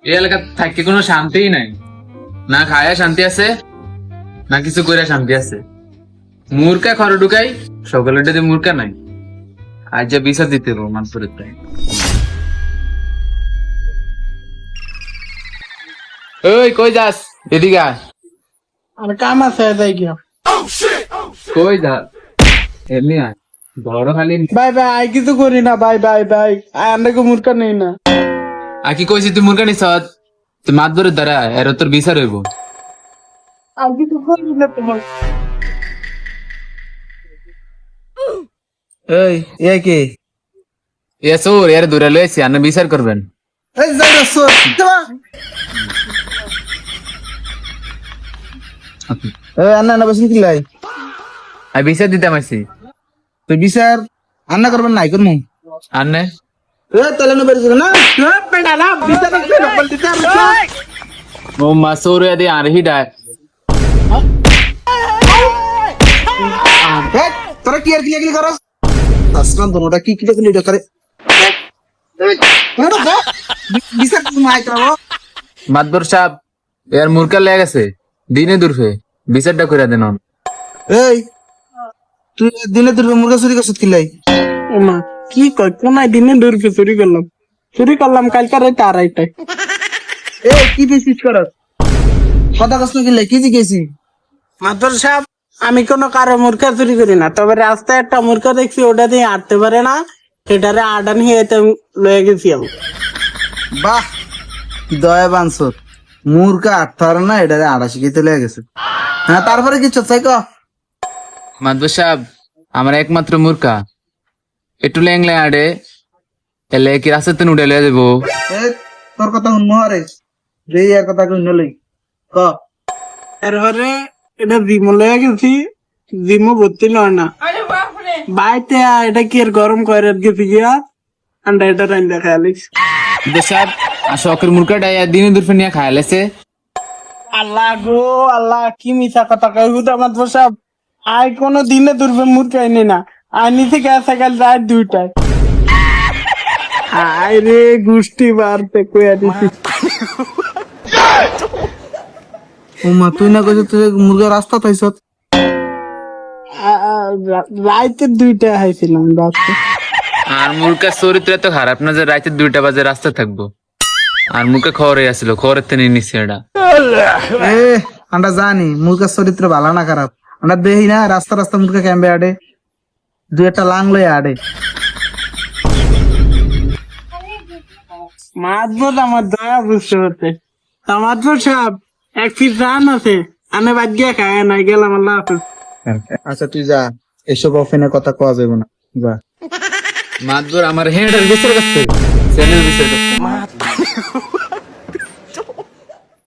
এই এলাকা থাকতে কোনো শান্তিই নাই, না খায়া শান্তি আছে না কিছু করে শান্তি আছে। মূর্খা খড় ঢুকাই সকলের যদি মূর্খা নাই, আজ যা বিচার দিতে হবে মানপুরের তাই। ওই কই যাস? এদিকে আয়। আর কাম আছে যাই গিয়া। কই যাস? এমনি আয়, বড় খালি ভাই ভাই আই কিছু করি না ভাই ভাই ভাই আন্দাকে মূর্খা নেই না। আর কি কইছি তুই মূর্খা নিছ? তুই মাতবরের দ্বারা এর তোর বিচার হইব। আর কিছু করি না তোমার। এই এ কে? এ সোর এর দূরে লয়েছি, আপনি বিচার করবেন। এই যাই রাসূল যাবা। এই আন্না না বসিন কিলাই? আমি বিচার দিতে আসছি। তুই বিচার আন্না করবেন নাই করমু? আন্নে এ তাহলে না বেরিয়ে না। এ পেডা না বিচার করতে না বলতে চাই। ও মাসুর এদি আরহি ডায়। এ তোরা কি আর কি করস? আসমান দনোটা কি কি লিডা করে? বিচার তুমি আই করো। মাতবর সাহেব এর মূর্খা লেগে গেছে, দিনে দূরফে বিচারটা করে দেন। এই তুই দিনে তোর মুরগা চুরি করছিস কিলাই? ওমা কি কই কোনায় দিনে দূরকে চুরি করলাম কালকে রাতে আড়াইটায়। এ কি পিস করস? কথা কষ্ট কিলাই কি জিগেছি? মাদর সাহেব আমি কোনো কারো মূর্খা চুরি করি না, তবে রাস্তায় একটা মূর্খা দেখছি ওটা দিয়ে হাঁটতে পারে না, সেটারে আডান হিয়েতে লয়ে গেছি আমি। বাহ কি দয়া বানসত মুরগা আটতার না এটারে আড়া শিখাইতে লেগে গেছে। হ্যাঁ তারপরে কি চাই ক? মাতবর সাহেব আমার একমাত্র মূর্খা একটু লেংলে আড়ে এলে কি রাস্তাতে উঠে লয়ে দেবো। এ তোর কথা শুনম আরে রে এর কথা শুন লই ক। এরপরে এটা জিমো লয়ে গেছি, জিমো ভর্তি লয় না বাইতে এটা কি আর গরম করে গেছি গিয়া আন্ডা এটা রান্না খেয়ালিস। সাহেব আর শখের মূর্খাটা দিনে দূরফে নিয়ে খাইলেছে। আল্লাহ গো আল্লাহ কি মিছা কথা কই হুদা মাদর সাহেব আই কোনো দিনে দূরবে মূর্খাই নি না, আই নিচে গেছে কাল রাত 2টায়। আয় রে গুষ্টি বারতে কইয়া দিছি। ও মা তুই না কইছ তুই মুরগা রাস্তা পাইছত? রাইতে 2টায় হাইছিলাম রাতে। আর মূর্খার চরিত্র এত খারাপ না যে রাতে 2টা বাজে রাস্তা থাকবো। আর মুখে খবরে আসছিল, খবরের থেকে নিচ্ছে এটা। এ আমরা জানি মুরগার চরিত্র ভালো না খারাপ, আমরা দেখি না রাস্তা রাস্তা মুরগা ক্যাম্পে আডে দুই একটা লাং লয়ে আডে। মাদবর আমার দয়া বুঝতে হতে মাদবর সাহেব এক পিস রান আছে আনে বাদ গিয়া খায় নাই গেলাম আল্লাহ হাফেজ। আচ্ছা তুই যা, এসব অফেনের কথা কওয়া যাবে না, যা। মাতবর আমার হেঁটার বিচার করছে, চ্যানেল বিচার করছে।